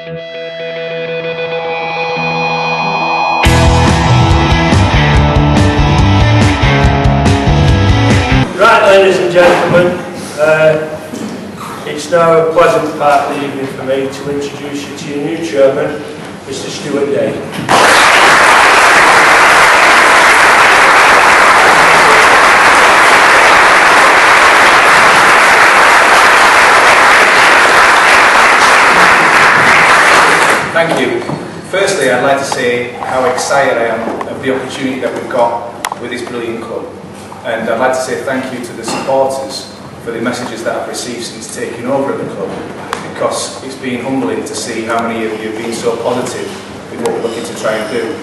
Right, ladies and gentlemen, it's now a pleasant part of the evening for me to introduce you to your new chairman, Mr. Stuart Day. Thank you. Firstly, I'd like to say how excited I am of the opportunity that we've got with this brilliant club. And I'd like to say thank you to the supporters for the messages that I've received since taking over at the club, because it's been humbling to see how many of you have been so positive with what we're looking to try and do.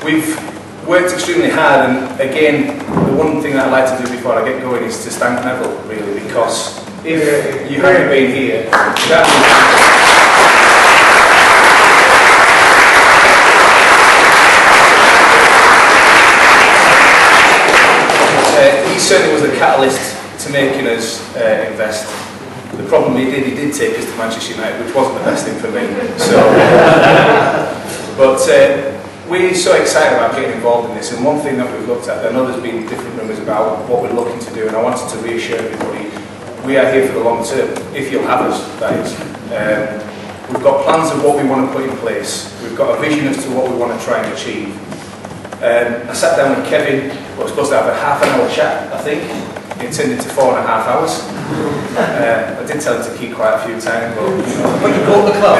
We've worked extremely hard, and again, the one thing that I'd like to do before I get going is to thank Neville, really, because if you hadn't been here, he certainly was the catalyst to making us invest. The problem he did take us to Manchester United, which wasn't the best thing for me. So, but we're so excited about getting involved in this. And one thing that we've looked at, I know there's been different rumours about what we're looking to do, and I wanted to reassure everybody, we are here for the long term, if you'll have us, that is. We've got plans of what we want to put in place. We've got a vision as to what we want to try and achieve. I sat down with Kevin. We were supposed to have a half-an-hour chat, I think. It turned into 4.5 hours. I did tell him to keep quiet a few times, but you know, when you bought the club.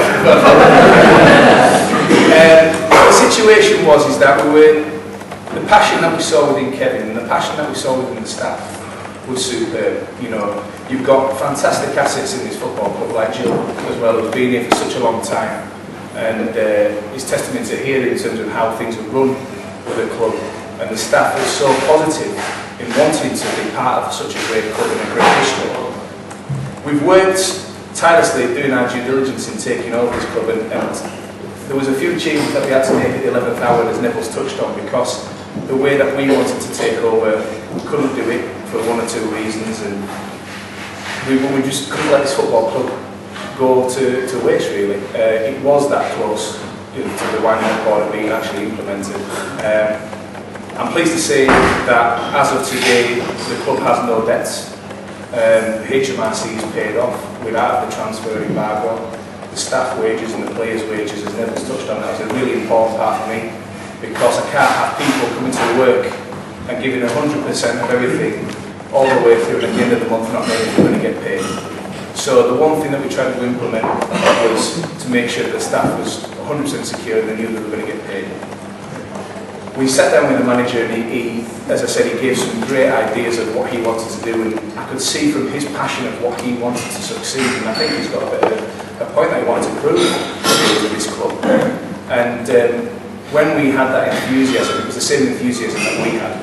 The situation was that the passion that we saw within Kevin and the passion that we saw within the staff was superb. You know, you've got fantastic assets in this football club, like Jill as well, who's been here for such a long time, and it's testament to here in terms of how things are run with the club, and the staff is so positive in wanting to be part of such a great club and a great history. We've worked tirelessly doing our due diligence in taking over this club, and there was a few changes that we had to make at the 11th hour, as Neville's touched on, because the way that we wanted to take over, we couldn't do it for one or two reasons, and we just couldn't let this football club go to waste, really. It was that close to the winding up order being actually implemented. I'm pleased to say that as of today, the club has no debts. HMRC is paid off. We're out of the transfer embargo. The staff wages and the players' wages, as Neville's touched on, that is a really important part for me, because I can't have people coming to work and giving 100% of everything all the way through, and at the end of the month not knowing if they're going to get paid. So the one thing that we tried to implement was to make sure that the staff was 100% secure and they knew that they were going to get paid. We sat down with the manager, and he, as I said, he gave some great ideas of what he wanted to do, and I could see from his passion of what he wanted to succeed, and I think he's got a bit of a point that he wanted to prove with this club. And when we had that enthusiasm, it was the same enthusiasm that we had,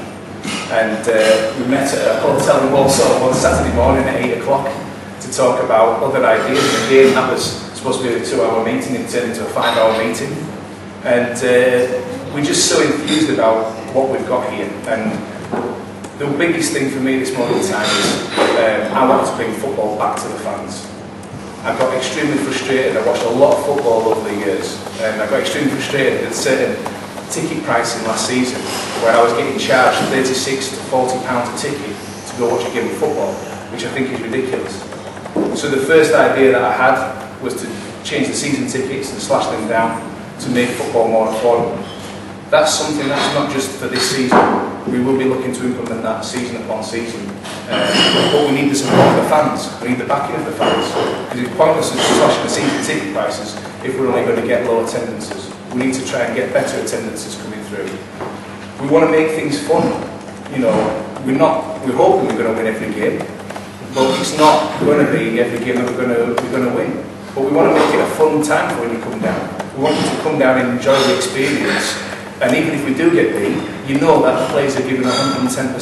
and we met at a hotel in Walsall one Saturday morning at 8 o'clock to talk about other ideas, and again that was supposed to be a 2-hour meeting. It turned into a 5-hour meeting, and we're just so enthused about what we've got here. And the biggest thing for me this moment in time is I want to bring football back to the fans. I got extremely frustrated. I watched a lot of football over the years, and I got extremely frustrated at certain ticket pricing last season, where I was getting charged £36 to £40 a ticket to go watch a game of football, which I think is ridiculous. So the first idea that I had was to change the season tickets and slash them down to make football more affordable. That's something that's not just for this season. We will be looking to implement that season upon season. But we need the support of the fans. We need the backing of the fans. Because it's pointless to slashing the season ticket prices if we're only going to get low attendances. We need to try and get better attendances coming through. We want to make things fun. You know, we're hoping we're going to win every game, but it's not going to be every game that we're going to win. But we want to make it a fun time for when you come down. We want you to come down and enjoy the experience. And even if we do get beat, you know that the players are giving 110%.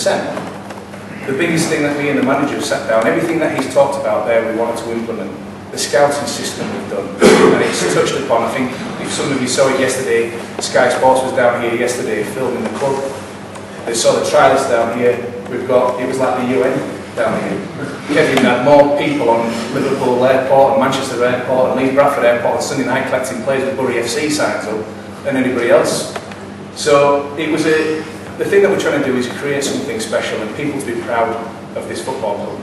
The biggest thing that me and the manager have sat down, everything that he's talked about there, we wanted to implement. The scouting system we've done, and it's touched upon. I think if some of you saw it yesterday, Sky Sports was down here yesterday filming the club. They saw the trialists down here. We've got, it was like the UN. down here. Kevin had more people on Liverpool Airport and Manchester Airport and Leeds Bradford Airport on Sunday night collecting players with Bury FC signs up than anybody else. So it was the thing that we're trying to do is create something special and people to be proud of this football club.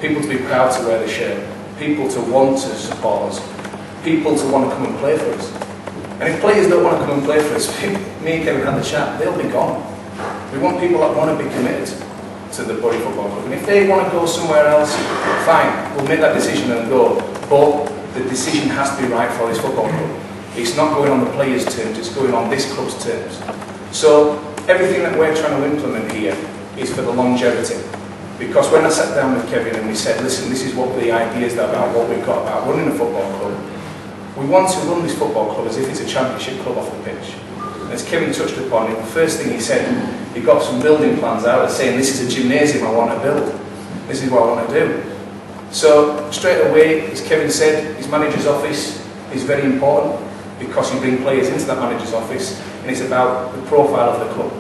People to be proud to wear the shirt. People to want to support us. People to want to come and play for us. And if players don't want to come and play for us, me and Kevin had the chat, they'll be gone. We want people that want to be committed to the Bury Football Club. And if they want to go somewhere else, fine, we'll make that decision and go. But the decision has to be right for this football club. It's not going on the players' terms, it's going on this club's terms. So everything that we're trying to implement here is for the longevity. Because when I sat down with Kevin and we said, listen, this is what the ideas are about, what we've got about running a football club. We want to run this football club as if it's a championship club off the pitch. As Kevin touched upon it, the first thing he said, he got some building plans out saying, this is a gymnasium I want to build. This is what I want to do. So straight away, as Kevin said, his manager's office is very important because you bring players into that manager's office and it's about the profile of the club.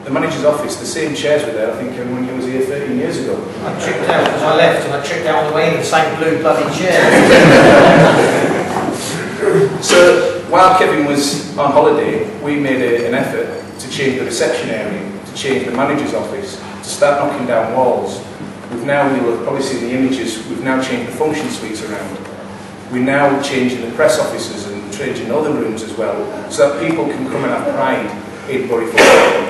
The manager's office, the same chairs were there, I think, when he was here 13 years ago. I tricked out because I left and I tricked out on the way in the same blue bloody chair. So while Kevin was on holiday, we made an effort to change the reception area, to change the manager's office, to start knocking down walls. We've now, you'll have probably seen the images, we've now changed the function suites around. We're now changing the press offices and changing other rooms as well, so that people can come and have pride in Bury Football Club.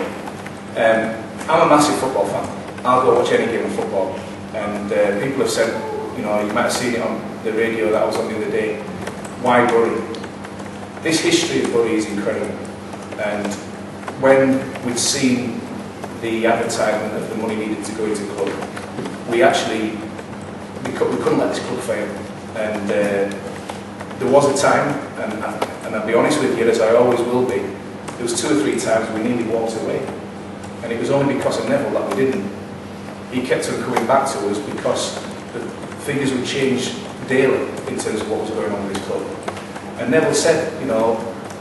I'm a massive football fan. I'll go watch any game of football. And people have said, you know, you might have seen it on the radio that I was on the other day, why Bury? This history of Bury is incredible. And when we'd seen the advertisement of the money needed to go into the club, we couldn't let this club fail. And there was a time, and I'll be honest with you, as I always will be, there was 2 or 3 times we nearly walked away. And it was only because of Neville that we didn't. He kept on coming back to us because the figures would change daily in terms of what was going on with this club. And Neville said, you know,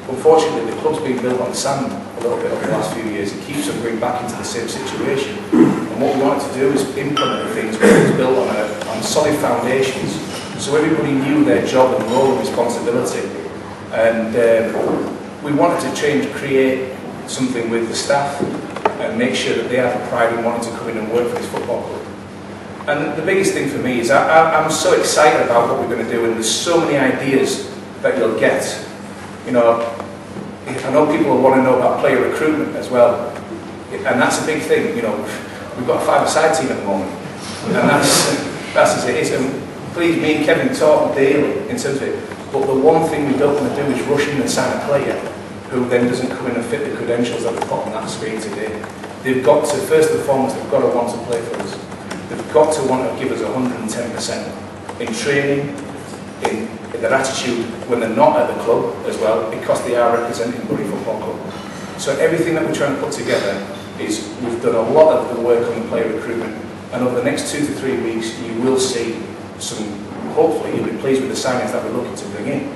unfortunately the club's been built on sand a little bit over the last few years. It keeps on going back into the same situation. And what we wanted to do is implement things where it was built on solid foundations, so everybody knew their job and role and responsibility. And we wanted to create something with the staff and make sure that they have the pride in wanting to come in and work for this football club. And the biggest thing for me is I'm so excited about what we're going to do, and there's so many ideas that you'll get. You know, I know people will want to know about player recruitment as well, and that's a big thing. You know, we've got a 5-a-side team at the moment, and that's as it is. And please, me and Kevin talk daily in terms of it, but the one thing we don't want to do is rush in and sign a player who then doesn't come in and fit the credentials that we put on that screen today. They've got to, first and foremost, they've got to want to play for us. They've got to want to give us 110% in training, in their attitude when they're not at the club as well, because they are representing Bury Football Club. So everything that we're trying to put together is, we've done a lot of the work on the player recruitment, and over the next 2 to 3 weeks you will see some, hopefully you'll be pleased with the signings that we're looking to bring in.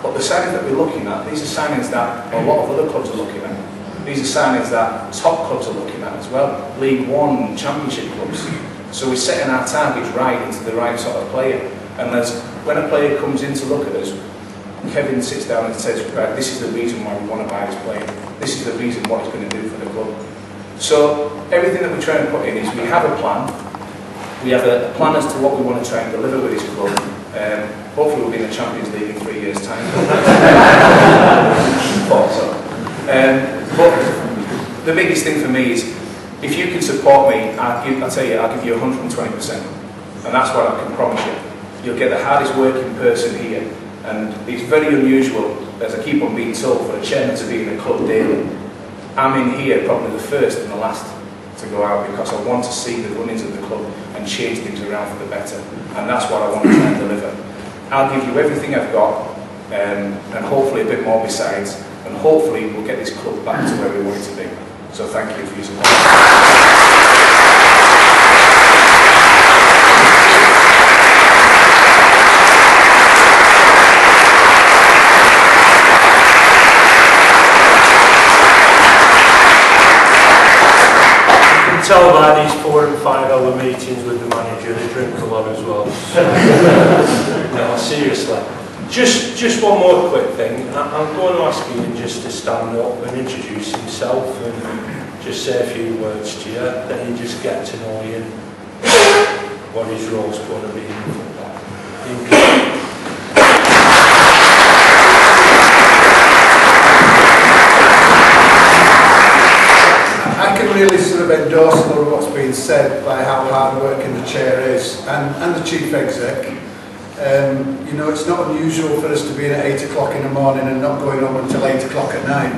But the signings that we're looking at, these are signings that a lot of other clubs are looking at. These are signings that top clubs are looking at as well, League One, Championship clubs. So we're setting our targets right into the right sort of player. And when a player comes in to look at us, Kevin sits down and says, right, this is the reason why we want to buy this player. This is the reason what he's going to do for the club. So everything that we're trying to put in is we have a plan. We have a plan as to what we want to try and deliver with this club. Hopefully we'll be in the Champions League in 3 years' time. But the biggest thing for me is, if you can support me, I'll give you 120%. And that's what I can promise you. You'll get the hardest working person here. And it's very unusual, as I keep on being told, for a chairman to be in a club daily. I'm in here probably the first and the last to go out, because I want to see the runnings of the club and change things around for the better. And that's what I want to try and deliver. I'll give you everything I've got, and hopefully a bit more besides, and hopefully we'll get this club back to where we want it to be. So thank you for your support. Tell by these 4 and 5 5-hour meetings with the manager, they drink a lot as well. No, seriously. Just one more quick thing. I'm going to ask Ian just to stand up and introduce himself and just say a few words to you. Then you just get to know Ian, what his role's going to be in football. I can really sort of endorse a lot of what's been said by how hard working the chair is and the chief exec. You know, it's not unusual for us to be in at 8 o'clock in the morning and not going home until 8 o'clock at night.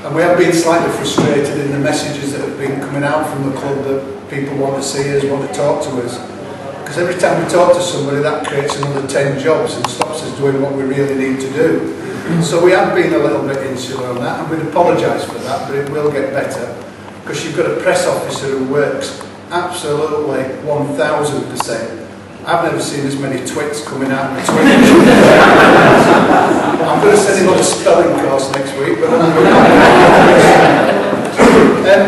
And we have been slightly frustrated in the messages that have been coming out from the club that people want to see us, want to talk to us. Because every time we talk to somebody, that creates another 10 jobs and stops us doing what we really need to do. So we have been a little bit insular on that, and we'd apologise for that, but it will get better. Because you've got a press officer who works absolutely 1000%. I've never seen as many twits coming out of Twitter. I'm going to send him on a spelling course next week, but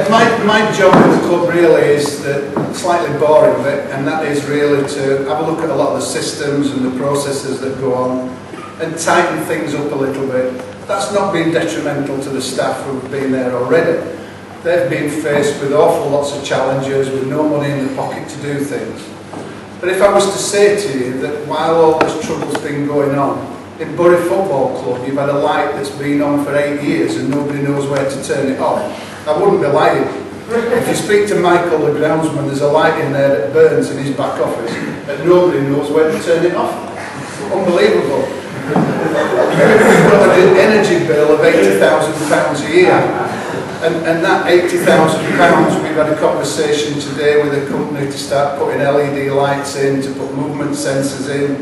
my job in the club really is the slightly boring bit, and that is really to have a look at a lot of the systems and the processes that go on and tighten things up a little bit. That's not been detrimental to the staff who've been there already. They've been faced with awful lots of challenges, with no money in the pocket to do things. But if I was to say to you that while all this trouble's been going on, in Bury Football Club you've had a light that's been on for 8 years and nobody knows where to turn it off, I wouldn't be lying. If you speak to Michael, the groundsman, there's a light in there that burns in his back office and nobody knows where to turn it off. Unbelievable. We've got an energy bill of £80,000 a year. And that £80,000, we've had a conversation today with a company to start putting LED lights in, to put movement sensors in,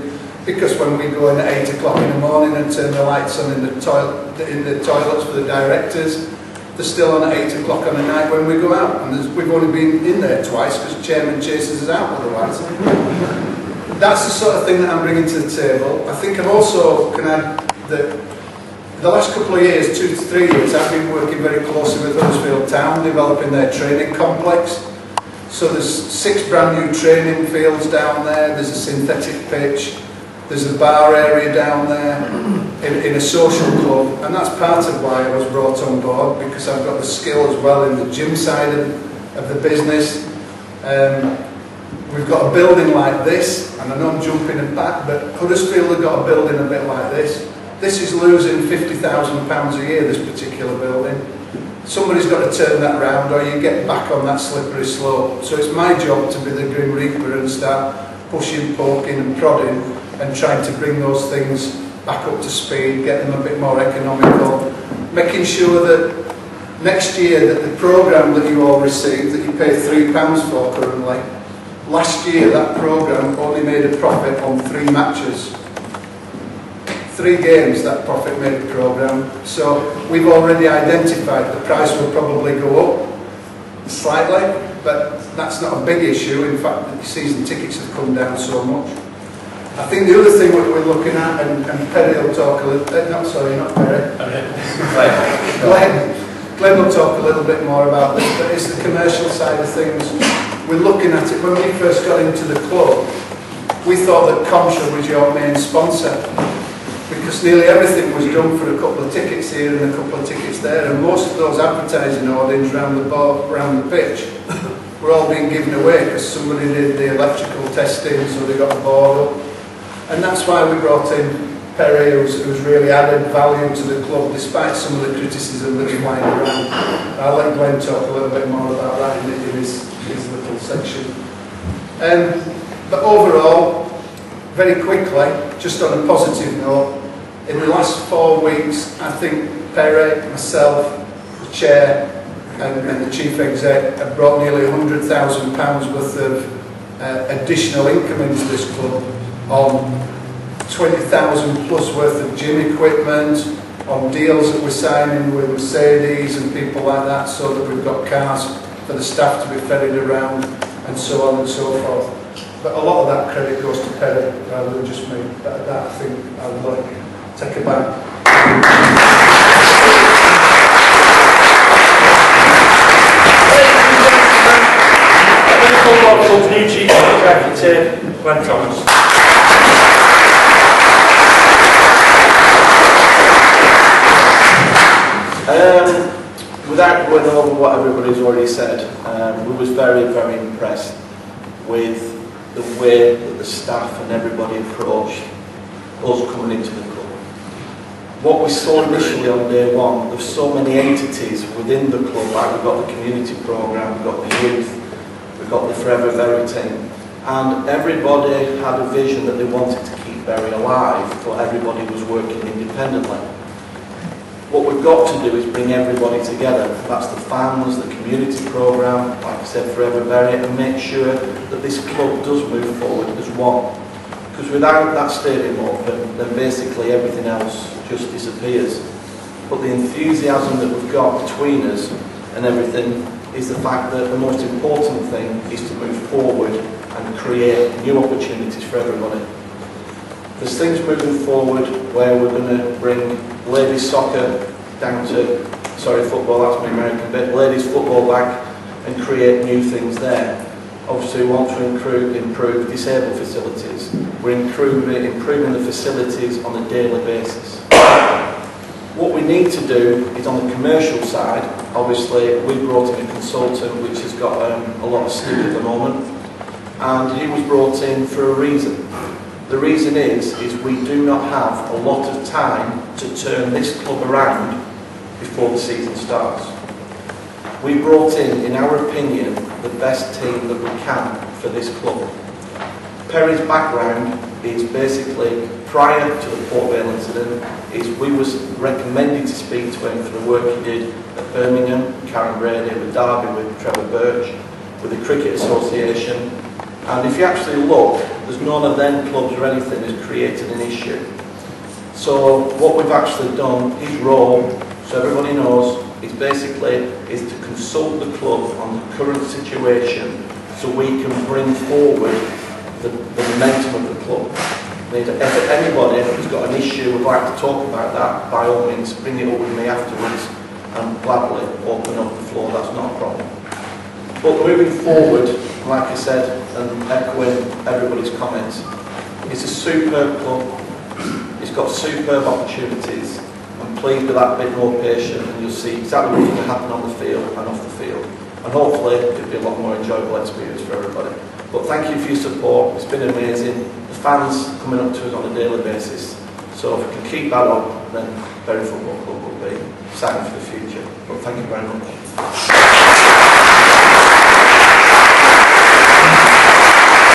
because when we go in at 8 o'clock in the morning and turn the lights on in the toilets for the directors, they're still on at 8 o'clock on the night when we go out, and we've only been in there twice because the chairman chases us out otherwise. That's the sort of thing that I'm bringing to the table. I think I've also can add that the last couple of years, 2 to 3 years, I've been working very closely with Huddersfield Town, developing their training complex. So there's 6 brand new training fields down there, there's a synthetic pitch, there's a bar area down there, in a social club, and that's part of why I was brought on board, because I've got the skill as well in the gym side of the business. We've got a building like this, and I know I'm jumping back, but Huddersfield have got a building a bit like this. This is losing £50,000 a year, this particular building. Somebody's got to turn that round or you get back on that slippery slope. So it's my job to be the Grim Reaper and start pushing, poking and prodding and trying to bring those things back up to speed, get them a bit more economical, making sure that next year that the programme that you all receive, that you pay £3 for currently, last year that programme only made a profit on 3 matches. 3 games that profit made a programme, so we've already identified the price will probably go up slightly, but that's not a big issue. In fact, the season tickets have come down so much. I think the other thing we're looking at, and Perry will talk a little bit, not Perry, Glenn will talk a little bit more about this, but it's the commercial side of things. We're looking at it. When we first got into the club, we thought that Comsure was your main sponsor, because nearly everything was done for a couple of tickets here and a couple of tickets there, and most of those advertising hoardings around the pitch were all being given away because somebody did the electrical testing, so they got the board up. And that's why we brought in Perry, who's really added value to the club despite some of the criticism that he whined around. I'll let Glenn talk a little bit more about that in his little section. But overall, very quickly, just on a positive note, in the last 4 weeks, I think Perry, myself, the chair and the chief exec have brought nearly £100,000 worth of additional income into this club on 20,000 plus worth of gym equipment, on deals that we're signing with Mercedes and people like that, so that we've got cars for the staff to be ferried around and so on and so forth. But a lot of that credit goes to Perry rather than just me. That I think I would like to take it back. Football Glenn Thomas. Without going over what everybody's already said, we was very, very impressed with the way that the staff and everybody approached us coming into the club. What we saw initially on day one, there's so many entities within the club, like we've got the community programme, we've got the youth, we've got the Forever Very team, and everybody had a vision that they wanted to keep Bury alive, but everybody was working independently. What we've got to do is bring everybody together. That's the fans, the community programme, like I said, Forever Bury, and make sure that this club does move forward as one. Because without that stadium open, then basically everything else just disappears. But the enthusiasm that we've got between us and everything is the fact that the most important thing is to move forward and create new opportunities for everybody. There's things moving forward where we're going to bring ladies soccer down to, sorry, football, that's my American bit, ladies football back and create new things there. Obviously we want to improve disabled facilities. We're improving the facilities on a daily basis. What we need to do is on the commercial side, obviously we brought in a consultant which has got a lot of stick at the moment, and he was brought in for a reason. The reason is we do not have a lot of time to turn this club around before the season starts. We brought in our opinion, the best team that we can for this club. Perry's background is basically, prior to the Port Vale incident, we was recommended to speak to him for the work he did at Birmingham, Karen Brady, with Derby, with Trevor Birch, with the Cricket Association. And if you actually look, there's none of them clubs or anything has created an issue. So what we've actually done, his role, so everybody knows, is basically to consult the club on the current situation so we can bring forward the momentum of the club. If anybody who's got an issue would like to talk about that, by all means bring it up with me afterwards and gladly open up the floor, that's not a problem. But moving forward, like I said, and echoing everybody's comments, it's a superb club, it's got superb opportunities, and please be that bit more patient and you'll see exactly what's going to happen on the field and off the field. And hopefully it'll be a lot more enjoyable experience for everybody. But thank you for your support, it's been amazing. The fans coming up to us on a daily basis. So if we can keep that up, then Bury Football Club will be exciting for the future. But thank you very much.